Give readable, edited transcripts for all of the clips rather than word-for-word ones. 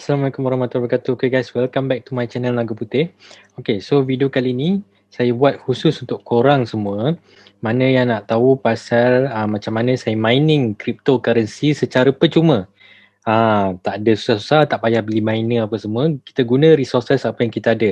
Assalamualaikum warahmatullahi wabarakatuh. Okay guys, welcome back to my channel Naga Putih. Okay, so video kali ni saya buat khusus untuk korang semua mana yang nak tahu pasal macam mana saya mining cryptocurrency secara percuma. Tak ada susah-susah, tak payah beli miner apa semua. Kita guna resources apa yang kita ada.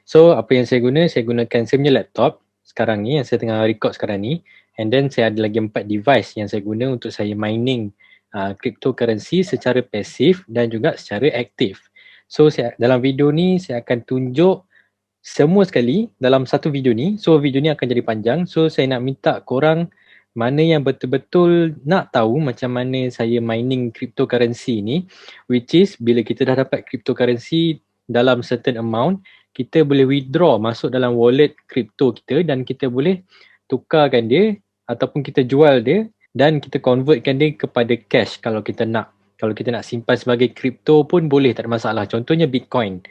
So, apa yang saya gunakan saya punya laptop sekarang ni yang saya tengah record sekarang ni. And then saya ada lagi 4 device yang saya guna untuk saya mining cryptocurrency secara pasif dan juga secara aktif. So dalam video ni saya akan tunjuk semua sekali dalam satu video ni. So video ni akan jadi panjang. So saya nak minta korang mana yang betul-betul nak tahu macam mana saya mining cryptocurrency ni, which is bila kita dah dapat cryptocurrency dalam certain amount, kita boleh withdraw masuk dalam wallet crypto kita dan kita boleh tukarkan dia ataupun kita jual dia dan kita convertkan dia kepada cash kalau kita nak. Kalau kita nak simpan sebagai kripto pun boleh, tak ada masalah. Contohnya Bitcoin.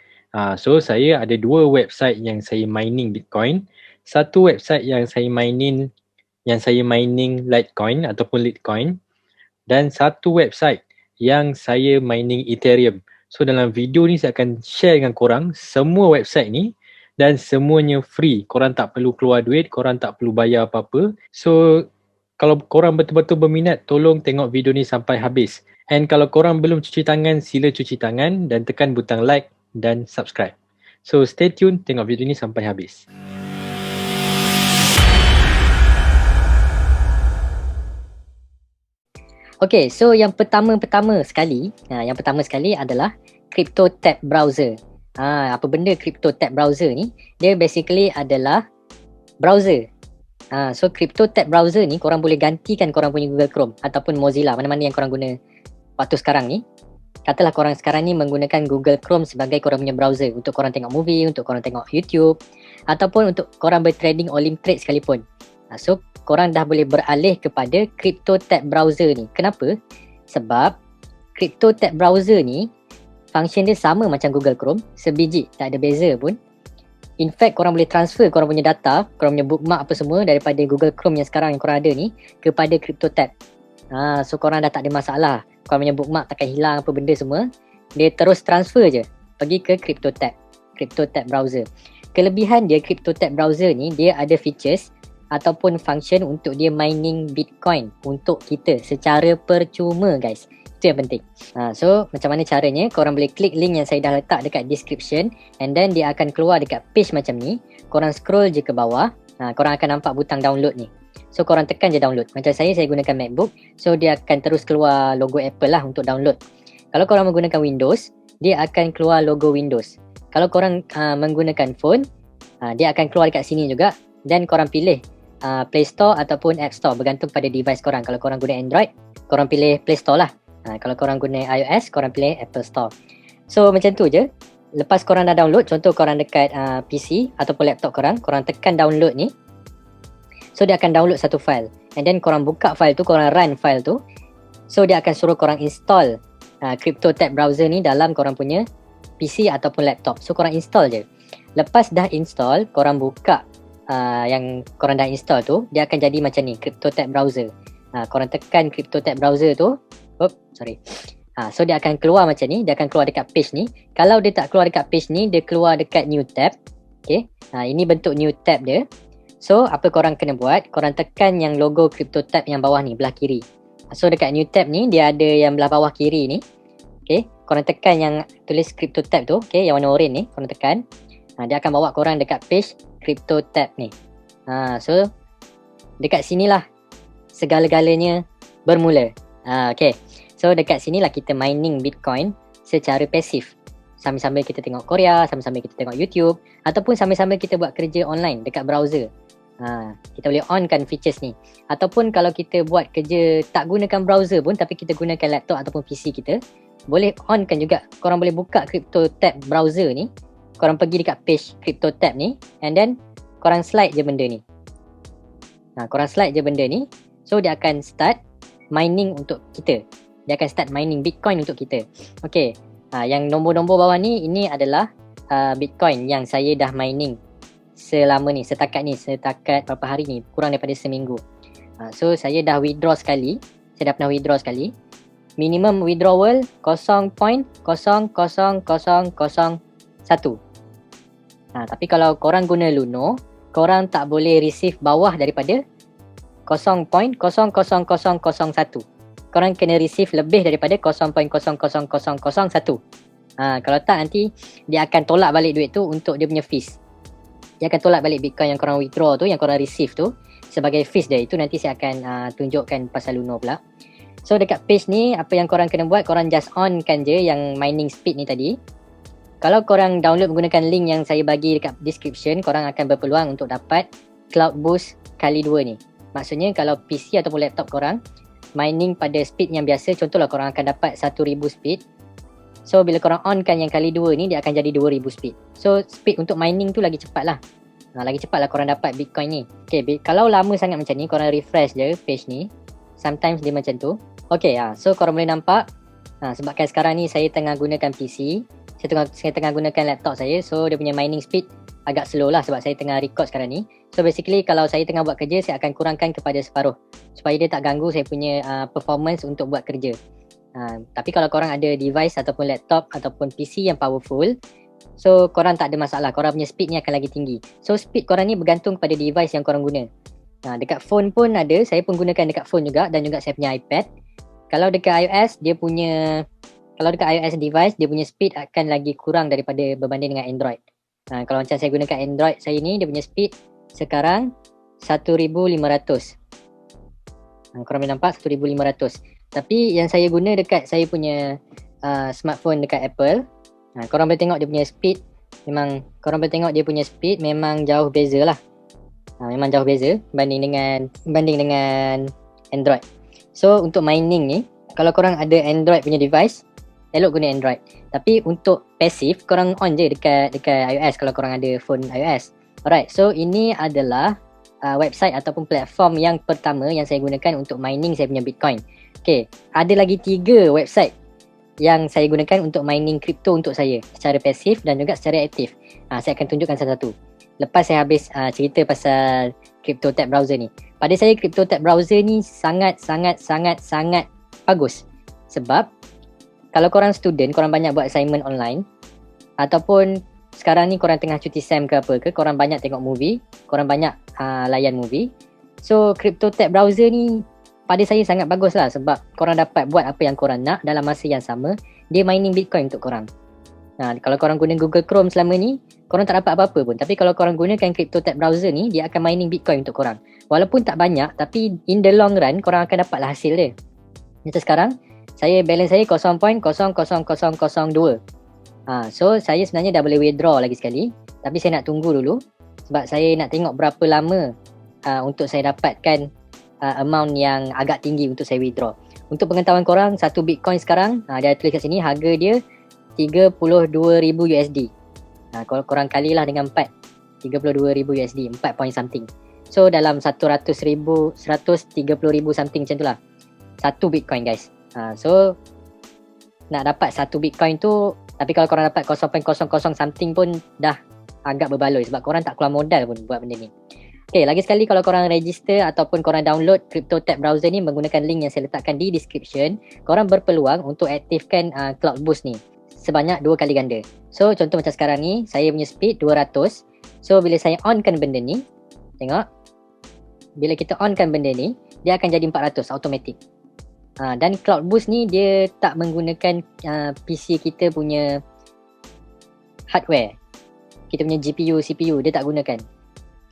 So saya ada 2 website yang saya mining Bitcoin. Satu website yang saya mining Litecoin ataupun Litecoin, dan satu website yang saya mining Ethereum. So dalam video ni saya akan share dengan korang semua website ni dan semuanya free. Korang tak perlu keluar duit, korang tak perlu bayar apa-apa. So kalau korang betul-betul berminat, tolong tengok video ni sampai habis. And kalau korang belum cuci tangan, sila cuci tangan dan tekan butang like dan subscribe. So stay tune, tengok video ni sampai habis. Okay, so yang pertama sekali adalah Crypto Tab Browser. Apa benda Crypto Tab Browser ni? Dia basically adalah browser. So Crypto Tab Browser ni korang boleh gantikan korang punya Google Chrome ataupun Mozilla, mana-mana yang korang guna waktu sekarang ni. Katalah korang sekarang ni menggunakan Google Chrome sebagai korang punya browser untuk korang tengok movie, untuk korang tengok YouTube, ataupun untuk korang bertrading Olimtrade sekalipun. So korang dah boleh beralih kepada Crypto Tab Browser ni. Kenapa? Sebab Crypto Tab Browser ni function dia sama macam Google Chrome, sebiji, tak ada beza pun. In fact, korang boleh transfer korang punya data, korang punya bookmark apa semua daripada Google Chrome yang sekarang yang korang ada ni kepada CryptoTab. So korang dah tak ada masalah. Korang punya bookmark takkan hilang apa benda semua. Dia terus transfer je pergi ke CryptoTab Browser. Kelebihan dia CryptoTab Browser ni, dia ada features ataupun function untuk dia mining Bitcoin untuk kita secara percuma, guys. Itu yang penting. So macam mana caranya? Korang boleh klik link yang saya dah letak dekat description, and then dia akan keluar dekat page macam ni. Korang scroll je ke bawah, korang akan nampak butang download ni. So korang tekan je download. Macam saya gunakan MacBook, so dia akan terus keluar logo Apple lah untuk download. Kalau korang menggunakan Windows, dia akan keluar logo Windows. Kalau korang menggunakan phone, dia akan keluar dekat sini juga. Dan korang pilih Play Store ataupun App Store, bergantung pada device korang. Kalau korang guna Android, korang pilih Play Store lah. Kalau korang guna iOS, korang pilih Apple Store. So macam tu je. Lepas korang dah download, contoh korang dekat PC ataupun laptop korang tekan download ni. So dia akan download satu file, and then korang buka file tu, korang run file tu. So dia akan suruh korang install CryptoTab Browser ni dalam korang punya PC ataupun laptop. So korang install je. Lepas dah install, korang buka yang korang dah install tu, dia akan jadi macam ni, CryptoTab Browser. Korang tekan CryptoTab Browser tu. So dia akan keluar macam ni. Dia akan keluar dekat page ni. Kalau dia tak keluar dekat page ni, dia keluar dekat new tab. Okay, ini bentuk new tab dia. So apa korang kena buat, korang tekan yang logo CryptoTab yang bawah ni, belah kiri. So dekat new tab ni, dia ada yang belah bawah kiri ni. Okay, korang tekan yang tulis CryptoTab tu, okay, yang warna oranye ni, korang tekan. Dia akan bawa korang dekat page CryptoTab ni. So dekat sinilah segala-galanya bermula. Okay, so dekat sinilah kita mining Bitcoin secara pasif. Sambil-sambil kita tengok Korea, sambil-sambil kita tengok YouTube, ataupun sambil-sambil kita buat kerja online dekat browser. Kita boleh onkan features ni. Ataupun kalau kita buat kerja tak gunakan browser pun, tapi kita gunakan laptop ataupun PC kita, boleh onkan juga. Korang boleh buka CryptoTab Browser ni, korang pergi dekat page CryptoTab ni, and then korang slide je benda ni. Korang slide je benda ni. So dia akan start mining untuk kita. Dia akan start mining Bitcoin untuk kita. Okay, yang nombor-nombor bawah ni, ini adalah Bitcoin yang saya dah mining selama ni, setakat berapa hari ni, kurang daripada seminggu. So saya dah withdraw sekali. Saya dah pernah withdraw sekali. minimum withdrawal 0.00001. Tapi kalau korang guna Luno, korang tak boleh receive bawah daripada 0.00001. Korang kena receive lebih daripada 0.00001. Kalau tak, nanti dia akan tolak balik duit tu untuk dia punya fees. Dia akan tolak balik Bitcoin yang korang withdraw tu, yang korang receive tu sebagai fees dia. Itu nanti saya akan tunjukkan pasal Luno pula. So dekat page ni, apa yang korang kena buat, korang just on kan je yang mining speed ni tadi. Kalau korang download menggunakan link yang saya bagi dekat description, korang akan berpeluang untuk dapat Cloud Boost kali 2 ni. Maksudnya kalau PC ataupun laptop korang mining pada speed yang biasa, contohlah korang akan dapat 1000 speed. So bila korang on kan yang kali 2 ni, dia akan jadi 2000 speed. So speed untuk mining tu lagi cepat lah. Lagi cepat lah korang dapat Bitcoin ni. Okay, kalau lama sangat macam ni, korang refresh je page ni. Sometimes dia macam tu. Okay, so korang boleh nampak. Sebabkan sekarang ni saya tengah gunakan PC, saya tengah gunakan laptop saya. So dia punya mining speed agak slow lah sebab saya tengah record sekarang ni. So basically kalau saya tengah buat kerja, saya akan kurangkan kepada separuh supaya dia tak ganggu saya punya performance untuk buat kerja. Tapi kalau korang ada device ataupun laptop ataupun PC yang powerful, so korang tak ada masalah, korang punya speed ni akan lagi tinggi. So speed korang ni bergantung pada device yang korang guna. Dekat phone pun ada, saya pun gunakan dekat phone juga dan juga saya punya iPad. Kalau dekat iOS device, dia punya speed akan lagi kurang daripada berbanding dengan Android. Kalau macam saya gunakan Android saya ni, dia punya speed sekarang 1500. Korang boleh nampak 1500. Tapi yang saya guna dekat saya punya smartphone dekat Apple, korang boleh tengok dia punya speed. Memang jauh beza lah. Memang jauh beza banding dengan Android. So untuk mining ni, kalau korang ada Android punya device, elok guna Android. Tapi untuk passive, korang on je dekat iOS kalau korang ada phone iOS. Alright, so ini adalah website ataupun platform yang pertama yang saya gunakan untuk mining saya punya Bitcoin. Okay, ada lagi 3 website yang saya gunakan untuk mining crypto untuk saya secara pasif dan juga secara aktif. Saya akan tunjukkan satu-satu lepas saya habis cerita pasal Crypto Tab Browser ni. Pada saya Crypto Tab Browser ni sangat bagus. Sebab kalau korang student, korang banyak buat assignment online, ataupun sekarang ni korang tengah cuti SEM ke apa ke, korang banyak tengok movie, korang banyak layan movie. So Crypto Tab Browser ni pada saya sangat bagus lah sebab korang dapat buat apa yang korang nak dalam masa yang sama. Dia mining Bitcoin untuk korang. Kalau korang guna Google Chrome selama ni, korang tak dapat apa-apa pun. Tapi kalau korang gunakan Crypto Tab Browser ni, dia akan mining Bitcoin untuk korang. Walaupun tak banyak, tapi in the long run korang akan dapatlah hasil dia. Macam sekarang, balance saya 0.00002. So saya sebenarnya dah boleh withdraw lagi sekali, tapi saya nak tunggu dulu sebab saya nak tengok berapa lama untuk saya dapatkan amount yang agak tinggi untuk saya withdraw. Untuk pengetahuan korang, satu Bitcoin sekarang dia tulis kat sini harga dia 32,000 USD. Kalau korang kalilah dengan 4, 32,000 USD, 4 point something. So dalam 130,000 something macam tu lah satu Bitcoin guys. So nak dapat satu Bitcoin tu, tapi kalau korang dapat 0.00 something pun dah agak berbaloi sebab korang tak keluar modal pun buat benda ni. Okay, lagi sekali kalau korang register ataupun korang download Crypto Tab Browser ni menggunakan link yang saya letakkan di description, korang berpeluang untuk aktifkan Cloud Boost ni sebanyak 2 kali ganda. So contoh macam sekarang ni, saya punya speed 200. So bila saya onkan benda ni, tengok, bila kita onkan benda ni, dia akan jadi 400 automatic. Dan Cloud Boost ni dia tak menggunakan PC kita punya hardware, kita punya GPU, CPU, dia tak gunakan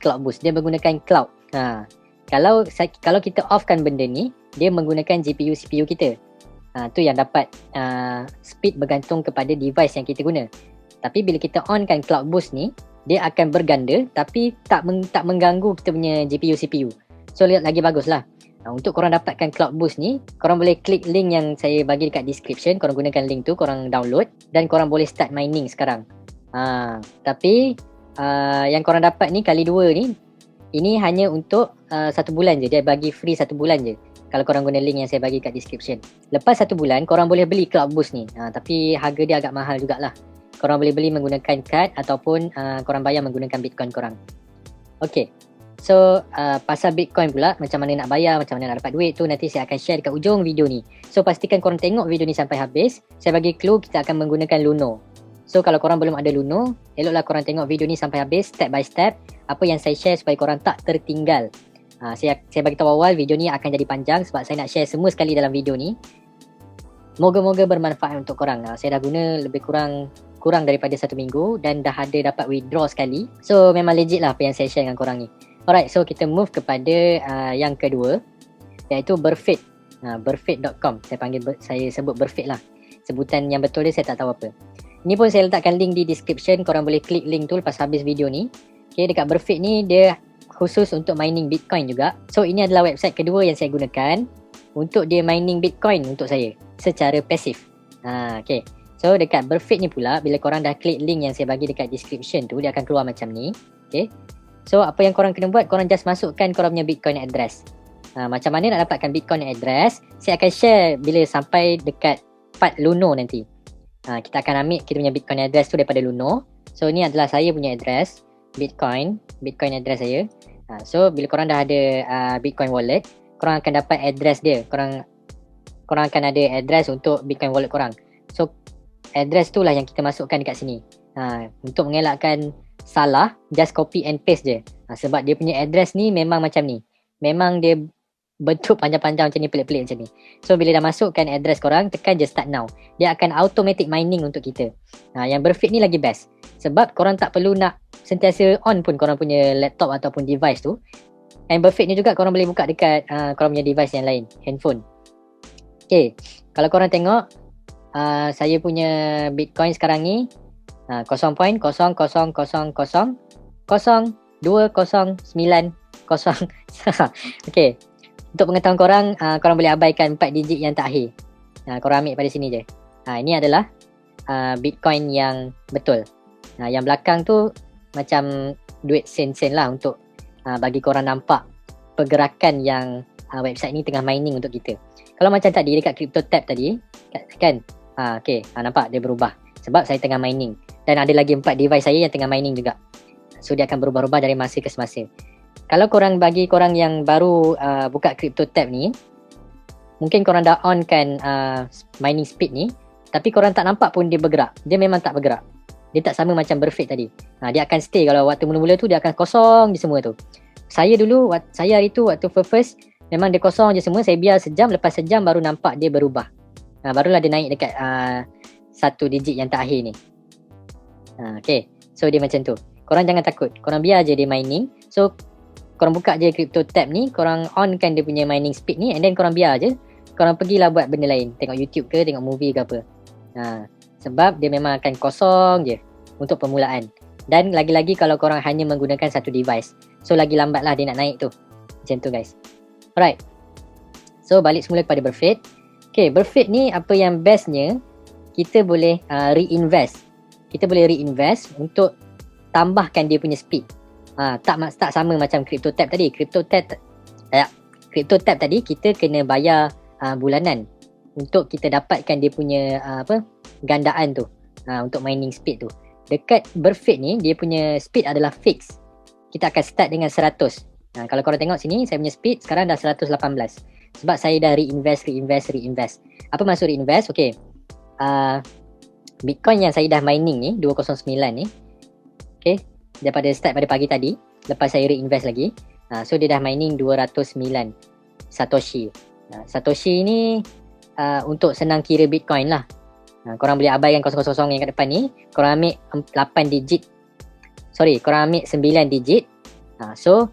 Cloud Boost, dia menggunakan cloud. Kalau kita offkan benda ni, dia menggunakan GPU, CPU kita. Tu yang dapat speed bergantung kepada device yang kita guna. Tapi bila kita onkan Cloud Boost ni, dia akan berganda tapi tak mengganggu kita punya GPU, CPU. So lihat lagi bagus lah. Untuk korang dapatkan Cloud Boost ni, korang boleh klik link yang saya bagi dekat description. Korang gunakan link tu, korang download dan korang boleh start mining sekarang. Tapi yang korang dapat ni kali 2 ni, ini hanya untuk 1 bulan je. Dia bagi free 1 bulan je kalau korang guna link yang saya bagi kat description. Lepas 1 bulan korang boleh beli Cloud Boost ni, tapi harga dia agak mahal jugalah. Korang boleh beli menggunakan kad ataupun korang bayar menggunakan Bitcoin korang. Okay, So pasal Bitcoin pula, macam mana nak bayar, macam mana nak dapat duit tu nanti saya akan share dekat ujung video ni. So pastikan korang tengok video ni sampai habis. Saya bagi clue kita akan menggunakan Luno. So kalau korang belum ada Luno, eloklah korang tengok video ni sampai habis step by step apa yang saya share supaya korang tak tertinggal. Saya bagi tahu awal video ni akan jadi panjang sebab saya nak share semua sekali dalam video ni. Moga-moga bermanfaat untuk korang. Saya dah guna lebih kurang daripada 1 minggu dan dah ada dapat withdraw sekali. So memang legit lah apa yang saya share dengan korang ni. Alright, so kita move kepada yang kedua, iaitu Burfit. Burfit.com. Saya sebut Burfit lah. Sebutan yang betul dia saya tak tahu apa. Ni pun saya letakkan link di description. Korang boleh klik link tu lepas habis video ni. Okay, dekat Burfit ni dia khusus untuk mining Bitcoin juga. So ini adalah website kedua yang saya gunakan untuk dia mining Bitcoin untuk saya secara pasif. Okay. So dekat Burfit ni pula, bila korang dah klik link yang saya bagi dekat description tu, dia akan keluar macam ni. Okay. So apa yang korang kena buat, korang just masukkan korang punya Bitcoin address. Macam mana nak dapatkan Bitcoin address, saya akan share bila sampai dekat part Luno nanti. Kita akan ambil kita punya Bitcoin address tu daripada Luno. So ni adalah saya punya address Bitcoin address saya. So bila korang dah ada Bitcoin wallet, korang akan dapat address dia. Korang akan ada address untuk Bitcoin wallet korang. So address tu lah yang kita masukkan dekat sini. Untuk mengelakkan salah, just copy and paste je. Sebab dia punya address ni memang macam ni. Memang dia bentuk panjang-panjang macam ni, pelik-pelik macam ni. So bila dah masukkan address korang, tekan je start now. Dia akan automatic mining untuk kita. Yang Burfit ni lagi best. Sebab korang tak perlu nak sentiasa on pun korang punya laptop ataupun device tu. And Burfit ni juga korang boleh buka dekat korang punya device yang lain, handphone. Okay, kalau korang tengok saya punya Bitcoin sekarang ni 0.000000209. Okay, untuk pengetahuan korang, korang boleh abaikan 4 digit yang terakhir. Korang ambil pada sini je. Ini adalah Bitcoin yang betul. Yang belakang tu macam duit sen-sen lah untuk bagi korang nampak pergerakan yang website ni tengah mining untuk kita. Kalau macam tadi dekat Crypto Tab tadi kan, okay, nampak dia berubah sebab saya tengah mining. Dan ada lagi 4 device saya yang tengah mining juga. So dia akan berubah-ubah dari masa ke semasa. Kalau bagi korang yang baru buka Crypto Tab ni, mungkin korang dah on kan mining speed ni, tapi korang tak nampak pun dia bergerak. Dia memang tak bergerak. Dia tak sama macam Burfit tadi. Dia akan stay. Kalau waktu mula-mula tu dia akan kosong je semua tu. Saya hari tu waktu first memang dia kosong je semua. Saya biar sejam, lepas sejam baru nampak dia berubah. Barulah dia naik dekat 1 digit yang terakhir ni. Okay, so dia macam tu. Korang jangan takut, korang biar je dia mining. So korang buka je Crypto Tab ni, korang on kan dia punya mining speed ni, and then korang biar je. Korang pergilah buat benda lain, tengok YouTube ke, tengok movie ke apa. Sebab dia memang akan kosong je untuk permulaan. Dan lagi-lagi kalau korang hanya menggunakan satu device, so lagi lambat lah dia nak naik tu. Macam tu guys. Alright, so balik semula kepada Burfit. Okay, Burfit ni apa yang bestnya, kita boleh reinvest. Kita boleh reinvest untuk tambahkan dia punya speed. Tak sama macam Crypto Tab tadi. Crypto Tab tadi kita kena bayar bulanan untuk kita dapatkan dia punya gandaan tu, untuk mining speed tu. Dekat Burfit ni dia punya speed adalah fix. Kita akan start dengan 100. Kalau korang tengok sini, saya punya speed sekarang dah 118. Sebab saya dah reinvest. Apa maksud reinvest? Okay, Bitcoin yang saya dah mining ni 209 ni, okay, daripada start pada pagi tadi, lepas saya reinvest lagi, so dia dah mining 209 Satoshi. Satoshi ni untuk senang kira Bitcoin lah. Korang boleh abaikan 000 yang kat depan ni, korang ambil 9 digit. So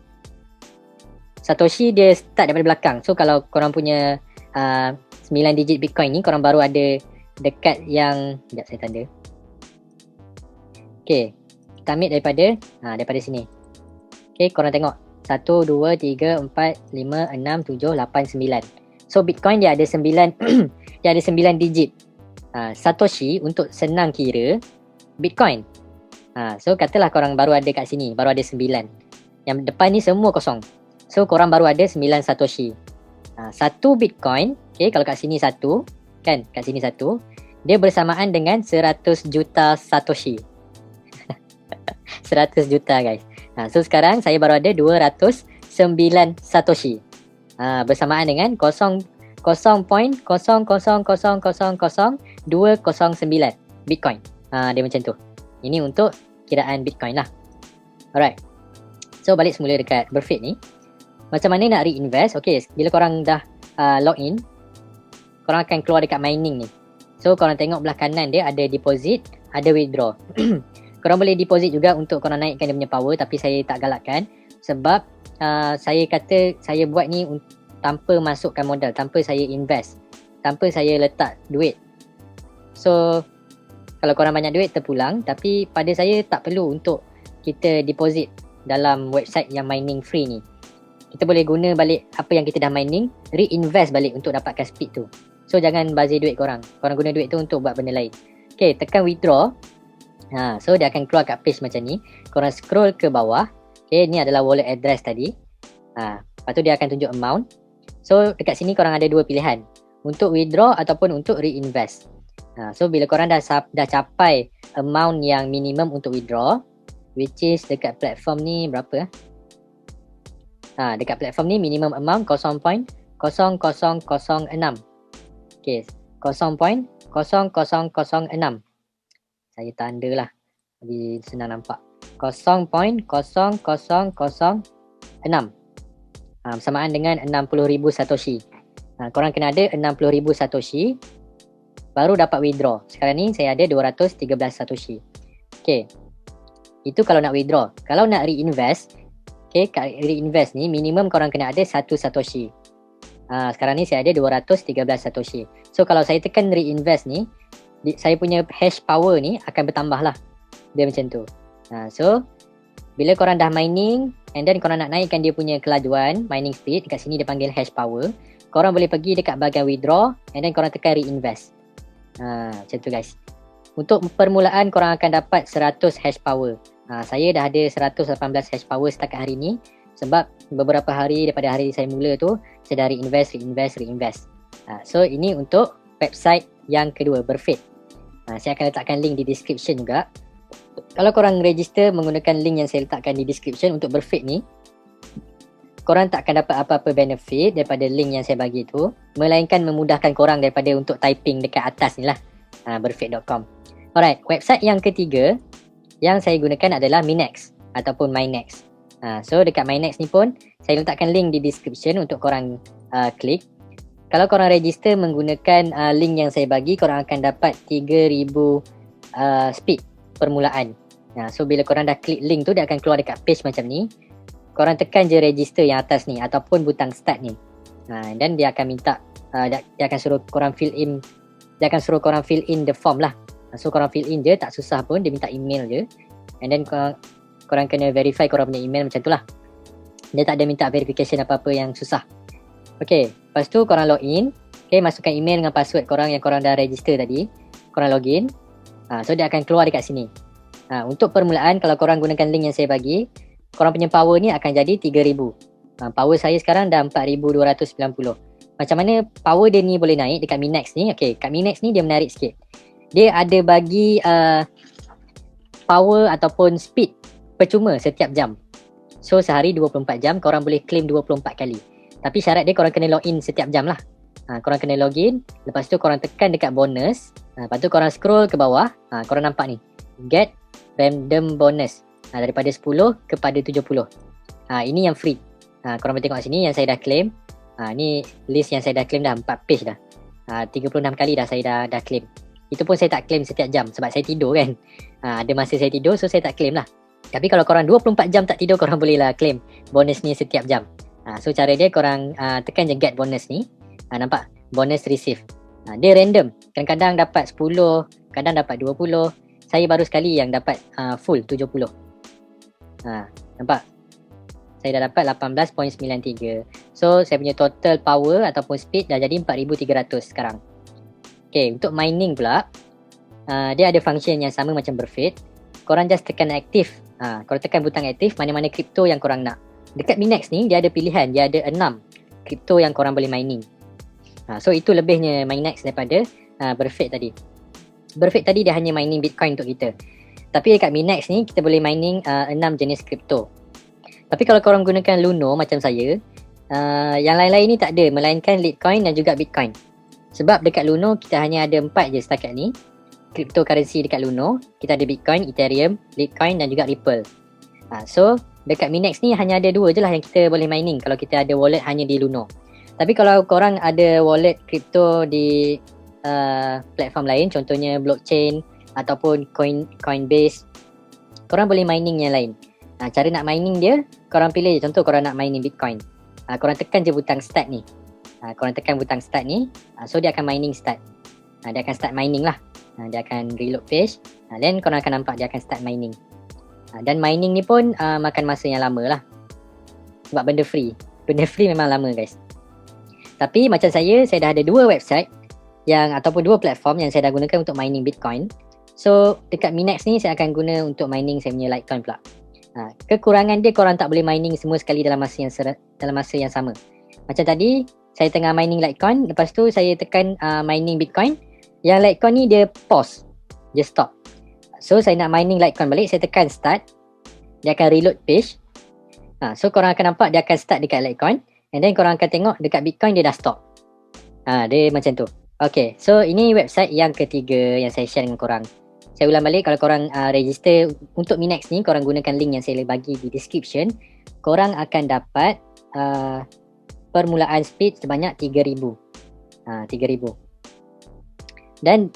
Satoshi dia start daripada belakang. So kalau korang punya 9 digit Bitcoin ni, korang baru ada dekat yang, sekejap saya tanda. Okay, kita ambil daripada sini. Okay, korang tengok 1, 2, 3, 4, 5, 6, 7, 8, 9. So Bitcoin dia ada 9 dia ada 9 digit. Satoshi untuk senang kira Bitcoin. So katalah korang baru ada kat sini, baru ada 9. Yang depan ni semua kosong. So korang baru ada 9 Satoshi. 1 Bitcoin, okay, kalau kat sini 1, kan, kat sini 1, dia bersamaan dengan 100 juta Satoshi. 100 juta guys. So sekarang saya baru ada 209 Satoshi. Bersamaan dengan 0.000000209 Bitcoin. Dia macam tu. Ini untuk kiraan Bitcoin lah. Alright. So balik semula dekat Burfit ni. Macam mana nak reinvest? Okay, bila korang dah login, korang akan keluar dekat mining ni. So korang tengok belah kanan dia ada deposit, ada withdraw. Korang boleh deposit juga untuk korang naikkan dia punya power, tapi saya tak galakkan. Sebab saya kata saya buat ni tanpa masukkan modal, tanpa saya invest, tanpa saya letak duit. So kalau korang banyak duit terpulang, tapi pada saya tak perlu untuk kita deposit dalam website yang mining free ni. Kita boleh guna balik apa yang kita dah mining, reinvest balik untuk dapatkan speed tu. So jangan bazir duit korang. Korang guna duit tu untuk buat benda lain. Okay, tekan withdraw. So dia akan keluar kat page macam ni. Korang scroll ke bawah. Okay, ni adalah wallet address tadi. Lepas tu dia akan tunjuk amount. So dekat sini korang ada dua pilihan, untuk withdraw ataupun untuk reinvest. So bila korang dah capai amount yang minimum untuk withdraw, which is dekat platform ni berapa? Dekat platform ni minimum amount 0.0006. Okay, 0.0006. Saya tanda lah, lebih senang nampak. 0.0006 bersamaan dengan 60,000 Satoshi. Korang kena ada 60,000 Satoshi baru dapat withdraw. Sekarang ni saya ada 213 Satoshi. Okay, itu kalau nak withdraw. Kalau nak reinvest, okay, reinvest ni minimum korang kena ada 1 Satoshi. Sekarang ni saya ada 213 Satoshi. So kalau saya tekan reinvest ni, saya punya hash power ni akan bertambah lah. Dia macam tu. So bila korang dah mining and then korang nak naikkan dia punya kelajuan mining speed, dekat sini dia panggil hash power. Korang boleh pergi dekat bahagian withdraw and then korang tekan reinvest. Macam tu guys. Untuk permulaan korang akan dapat 100 hash power. Saya dah ada 118 hash power setakat hari ni. Sebab beberapa hari daripada hari saya mula tu, saya dah reinvest. So ini untuk website yang kedua, Burfit. Saya akan letakkan link di description juga. Kalau korang register menggunakan link yang saya letakkan di description untuk Burfit ni, korang tak akan dapat apa-apa benefit daripada link yang saya bagi tu, melainkan memudahkan korang daripada untuk typing dekat atas ni lah, burfit.com. Alright, website yang ketiga yang saya gunakan adalah Minex ataupun Minex. So dekat Minex ni pun saya letakkan link di description untuk korang klik. Kalau korang register menggunakan link yang saya bagi, korang akan dapat 3,000 speed permulaan. So bila korang dah klik link tu, dia akan keluar dekat page macam ni. Korang tekan je register yang atas ni ataupun butang start ni. Dan dia akan minta, dia akan suruh korang fill in, the form lah. So korang fill in je, tak susah pun, dia minta email je. And then korang kena verify korang punya email macam tu lah. Dia tak ada minta verification apa-apa yang susah. Okay, lepas tu korang login. Okay, masukkan email dengan password korang yang korang dah register tadi. Korang login. So dia akan keluar dekat sini. Untuk permulaan, kalau korang gunakan link yang saya bagi, korang punya power ni akan jadi 3,000. Power saya sekarang dah 4,290. Macam mana power dia ni boleh naik dekat Minex ni? Okay, kat Minex ni dia menarik sikit. Dia ada bagi power ataupun speed percuma setiap jam. So sehari 24 jam, korang boleh claim 24 kali. Tapi syarat dia korang kena login setiap jam lah. Korang kena login. Lepas tu korang tekan dekat bonus. Lepas tu korang scroll ke bawah. Korang nampak ni, get random bonus. Daripada 10 kepada 70. Ini yang free. Korang boleh tengok sini yang saya dah claim. Ni list yang saya dah claim dah, 4 page dah. 36 kali dah saya dah claim. Itu pun saya tak claim setiap jam sebab saya tidur kan. Ada masa saya tidur, so saya tak claim lah. Tapi kalau korang 24 jam tak tidur, korang boleh lah claim bonus ni setiap jam. So cara dia korang tekan je get bonus ni. Nampak? Bonus receive. Dia random. Kadang-kadang dapat 10, kadang dapat 20. Saya baru sekali yang dapat full 70. Nampak? Saya dah dapat 18.93. So saya punya total power ataupun speed dah jadi 4,300 sekarang. Okay, untuk mining pula, dia ada function yang sama macam Burfit. Korang just tekan aktif. Korang tekan butang aktif mana-mana kripto yang korang nak. Dekat Minex ni dia ada pilihan, dia ada 6 kripto yang korang boleh mining. So itu lebihnya Minex daripada Burfit tadi. Burfit tadi dia hanya mining Bitcoin untuk kita. Tapi dekat Minex ni kita boleh mining 6 jenis kripto. Tapi kalau korang gunakan Luno macam saya, yang lain-lain ni tak ada, melainkan Litecoin dan juga Bitcoin. Sebab dekat Luno kita hanya ada 4 je setakat ni cryptocurrency dekat Luno. Kita ada Bitcoin, Ethereum, Litecoin dan juga Ripple. So dekat Minex ni hanya ada 2 je lah yang kita boleh mining kalau kita ada wallet hanya di Luno. Tapi kalau korang ada wallet crypto di platform lain, contohnya blockchain ataupun Coinbase, korang boleh mining yang lain. Cara nak mining dia, korang pilih je. Contoh korang nak mining Bitcoin, korang tekan je butang start ni. Korang tekan butang start ni, so dia akan mining start. Dia akan start mining lah. Dia akan reload page, then korang akan nampak dia akan start mining. Dan mining ni pun makan masa yang lama lah, sebab benda free. Benda free memang lama guys. Tapi macam saya dah ada 2 website ataupun 2 platform yang saya dah gunakan untuk mining Bitcoin. So dekat Minex ni saya akan guna untuk mining saya punya Litecoin pula. Kekurangan dia, korang tak boleh mining semua sekali dalam masa yang sama. Macam tadi saya tengah mining Litecoin, lepas tu saya tekan mining Bitcoin. Yang Litecoin ni dia pause, dia stop. So saya nak mining Litecoin balik, saya tekan start, dia akan reload page. So korang akan nampak dia akan start dekat Litecoin, and then korang akan tengok dekat Bitcoin dia dah stop. Dia macam tu. Okay, so ini website yang ketiga yang saya share dengan korang. Saya ulang balik, kalau korang register untuk Minex ni, korang gunakan link yang saya bagi di description. Korang akan dapat permulaan speed sebanyak 3,000. 3,000. Dan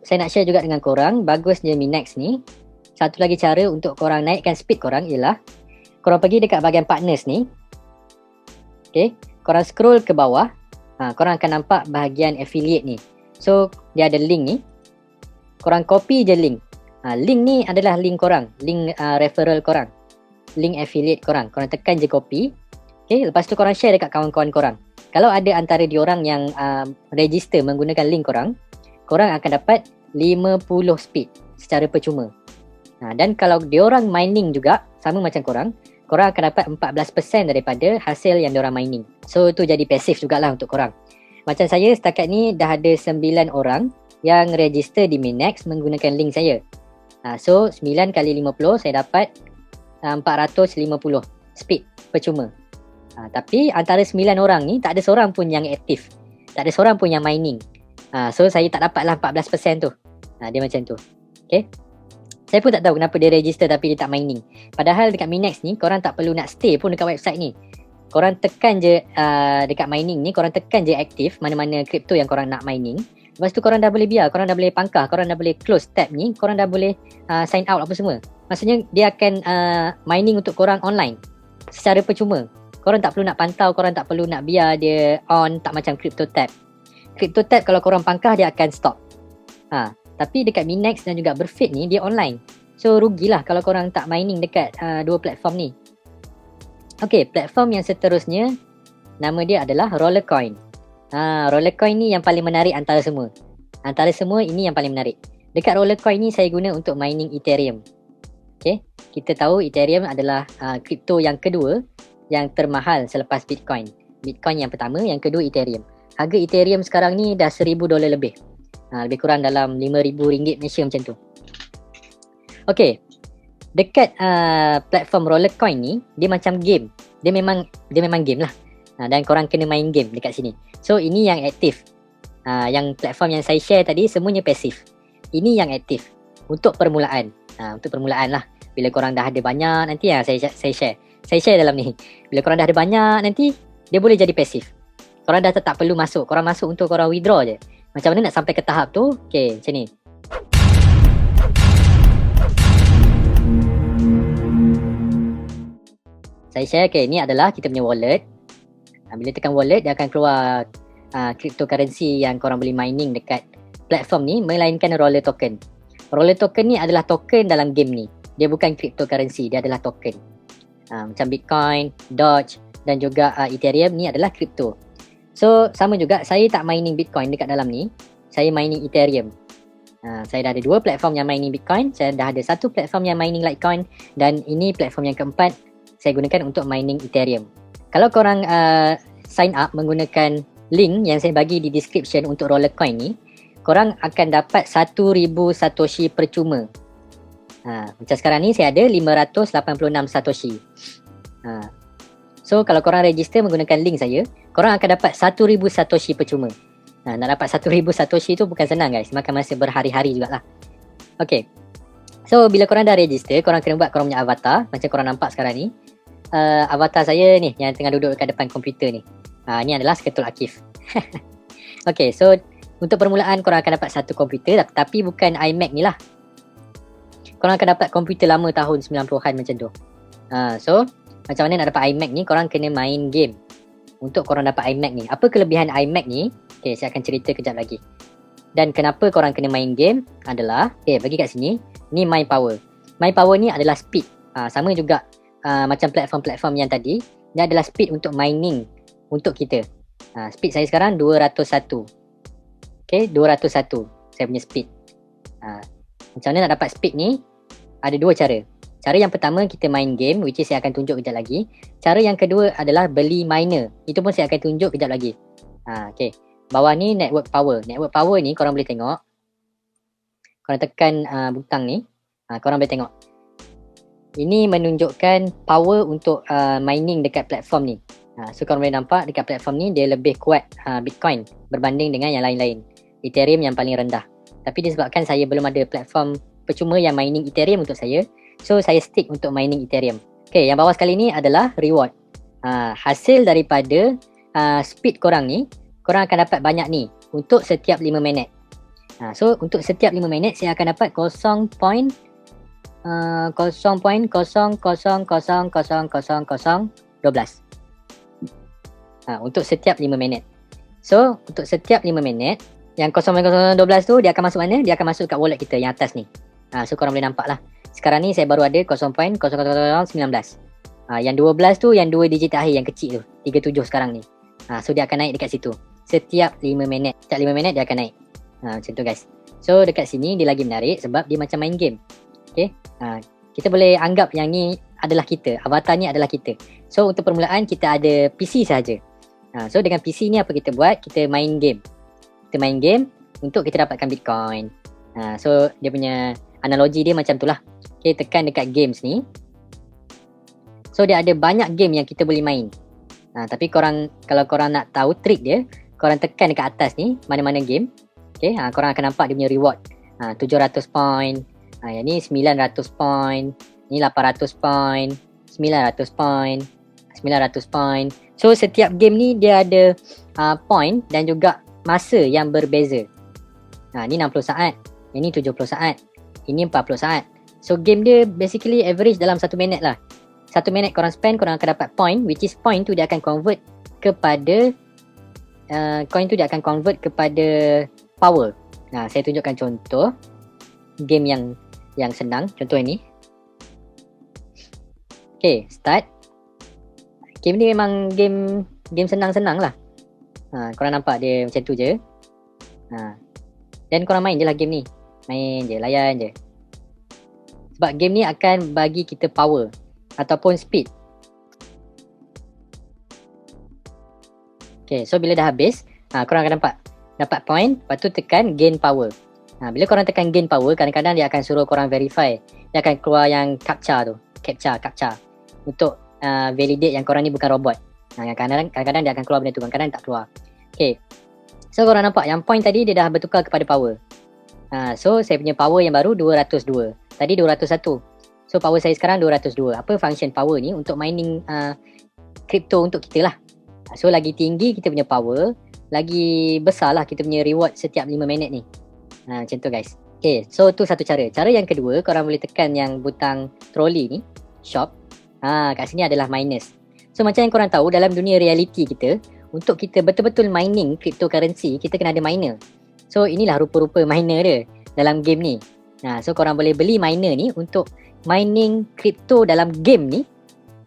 saya nak share juga dengan korang, bagusnya Minex ni, satu lagi cara untuk korang naikkan speed korang ialah korang pergi dekat bahagian partners ni. Okay, korang scroll ke bawah, korang akan nampak bahagian affiliate ni. So dia ada link ni, korang copy je link. Link ni adalah link korang, link referral korang, link affiliate korang. Korang tekan je copy. Okay, lepas tu korang share dekat kawan-kawan korang. Kalau ada antara diorang yang register menggunakan link korang, korang akan dapat 50 speed secara percuma. Dan kalau diorang mining juga sama macam korang akan dapat 14% daripada hasil yang diorang mining. So tu jadi pasif jugalah untuk korang. Macam saya setakat ni dah ada 9 orang yang register di Minex menggunakan link saya. So 9 kali 50 saya dapat 450 speed percuma. Tapi antara 9 orang ni tak ada seorang pun yang aktif, tak ada seorang pun yang mining. So saya tak dapatlah 14% tu. Dia macam tu. Okay, saya pun tak tahu kenapa dia register tapi dia tak mining. Padahal dekat Minex ni korang tak perlu nak stay pun dekat website ni. Korang tekan je dekat mining ni, korang tekan je aktif mana-mana kripto yang korang nak mining. Lepas tu korang dah boleh biar, korang dah boleh pangkah, korang dah boleh close tab ni, korang dah boleh sign out apa semua. Maksudnya dia akan mining untuk korang online secara percuma. Korang tak perlu nak pantau, korang tak perlu nak biar dia on, tak macam crypto tab. Crypto tab kalau korang pangkah dia akan stop. Tapi dekat Minex dan juga Burfit ni dia online. So rugilah kalau korang tak mining dekat 2 platform ni. Okay, platform yang seterusnya nama dia adalah Rollercoin. Rollercoin ni yang paling menarik antara semua. Antara semua ini yang paling menarik. Dekat Rollercoin ni saya guna untuk mining Ethereum. Okay, kita tahu Ethereum adalah kripto yang kedua yang termahal selepas Bitcoin. Bitcoin yang pertama, yang kedua Ethereum. Harga Ethereum sekarang ni dah $1,000 lebih. Lebih kurang dalam RM5,000 Malaysia macam tu. Okay, dekat platform Rollercoin ni dia macam game. Dia memang game lah. Dan korang kena main game dekat sini. So ini yang aktif. Yang platform yang saya share tadi semuanya pasif. Ini yang aktif untuk permulaan. Untuk permulaan lah. Bila korang dah ada banyak nanti saya share. Saya share dalam ni. Bila korang dah ada banyak nanti dia boleh jadi pasif. Korang dah tak perlu masuk. Korang masuk untuk korang withdraw je. Macam mana nak sampai ke tahap tu? Okay, macam ni. Saya share, okay, ni adalah kita punya wallet. Bila tekan wallet, dia akan keluar cryptocurrency yang korang boleh mining dekat platform ni, melainkan Roller Token. Roller Token ni adalah token dalam game ni. Dia bukan cryptocurrency, dia adalah token. Macam Bitcoin, Doge dan juga Ethereum ni adalah crypto. So sama juga, saya tak mining Bitcoin dekat dalam ni. Saya mining Ethereum. Saya dah ada 2 platform yang mining Bitcoin. Saya dah ada 1 platform yang mining Litecoin. Dan ini platform yang keempat saya gunakan untuk mining Ethereum. Kalau korang sign up menggunakan link yang saya bagi di description untuk Rollercoin ni, korang akan dapat 1,000 Satoshi percuma. Macam sekarang ni saya ada 586 Satoshi. So kalau korang register menggunakan link saya, korang akan dapat 1000 Satoshi percuma. Nak dapat 1000 Satoshi tu bukan senang guys, makan masa berhari-hari jugalah. Okay, so bila korang dah register, korang kena buat korang punya avatar. Macam korang nampak sekarang ni, avatar saya ni yang tengah duduk dekat depan komputer ni. Ni adalah Sketul Akif. Okay, so untuk permulaan korang akan dapat satu komputer, tapi bukan iMac ni lah. Korang akan dapat komputer lama tahun 90-an macam tu. So macam mana nak dapat iMac ni, korang kena main game untuk korang dapat iMac ni. Apa kelebihan iMac ni? Okay, saya akan cerita kejap lagi. Dan kenapa korang kena main game adalah, bagi kat sini, ni My Power. My Power ni adalah speed. Sama juga macam platform-platform yang tadi, ni adalah speed untuk mining untuk kita. Speed saya sekarang 201. Okay, 201 saya punya speed. Macam mana nak dapat speed ni? Ada dua cara. Cara yang pertama, kita main game, which is saya akan tunjuk kejap lagi. Cara yang kedua adalah beli miner. Itu pun saya akan tunjuk kejap lagi. Okay, bawah ni network power. Network power ni korang boleh tengok. Korang tekan butang ni, korang boleh tengok. Ini menunjukkan power untuk mining dekat platform ni. So korang boleh nampak dekat platform ni dia lebih kuat Bitcoin berbanding dengan yang lain-lain. Ethereum yang paling rendah. Tapi disebabkan saya belum ada platform percuma yang mining Ethereum untuk saya, so saya stick untuk mining Ethereum. Okay, yang bawah sekali ni adalah reward. Hasil daripada speed korang ni, korang akan dapat banyak ni untuk setiap 5 minit. So untuk setiap 5 minit saya akan dapat 0.000000012. Untuk setiap 5 minit. So untuk setiap 5 minit, yang 0.00012 tu dia akan masuk mana? Dia akan masuk kat wallet kita yang atas ni. So korang boleh nampak lah. Sekarang ni saya baru ada 0.00019. Yang 12 tu yang 2 digit akhir yang kecil tu, 37 sekarang ni. So dia akan naik dekat situ setiap 5 minit. Setiap 5 minit dia akan naik. Macam tu guys. So dekat sini dia lagi menarik sebab dia macam main game. Okay, kita boleh anggap yang ni adalah kita. Avatar ni adalah kita. So untuk permulaan kita ada PC sahaja. So dengan PC ni apa kita buat? Kita main game. Kita main game untuk kita dapatkan Bitcoin. So dia punya analogi dia macam tu lah. Okay, tekan dekat games ni. So dia ada banyak game yang kita boleh main. Tapi korang, kalau korang nak tahu trik dia, korang tekan dekat atas ni, mana-mana game. Okay, korang akan nampak dia punya reward. 700 point. Yang ni 900 point. Ni 800 point. 900 point. 900 point. So setiap game ni dia ada point dan juga masa yang berbeza. Ni 60 saat. Yang ni 70 saat. Ini 40 saat. So game dia basically average dalam 1 minit lah. 1 minit korang spend, korang akan dapat point, which is point tu dia akan convert kepada coin tu dia akan convert kepada power. Saya tunjukkan contoh game yang senang. Contoh ini. Okay, start. Game ni memang game senang-senang lah. Korang nampak dia macam tu je. Dan korang main je lah game ni. Main je, layan je. Sebab game ni akan bagi kita power ataupun speed. Okay, so bila dah habis, korang akan dapat point. Lepas tu tekan gain power. Bila korang tekan gain power, kadang-kadang dia akan suruh korang verify. Dia akan keluar yang captcha tu. Captcha untuk validate yang korang ni bukan robot. Kadang-kadang dia akan keluar benda tu, kadang-kadang tak keluar. Okay, so korang nampak yang point tadi dia dah bertukar kepada power. So saya punya power yang baru 202. Tadi 201. So power saya sekarang 202. Apa function power ni? Untuk mining crypto untuk kita lah. So lagi tinggi kita punya power, lagi besar lah kita punya reward setiap 5 minit ni. Macam tu guys. Okay, so tu satu cara. Cara yang kedua, korang boleh tekan yang butang troli ni, shop. Kat sini adalah miners. So macam yang korang tahu, dalam dunia reality kita, untuk kita betul-betul mining cryptocurrency, kita kena ada miner. So inilah rupa-rupa miner dia dalam game ni. So korang boleh beli miner ni untuk mining crypto dalam game ni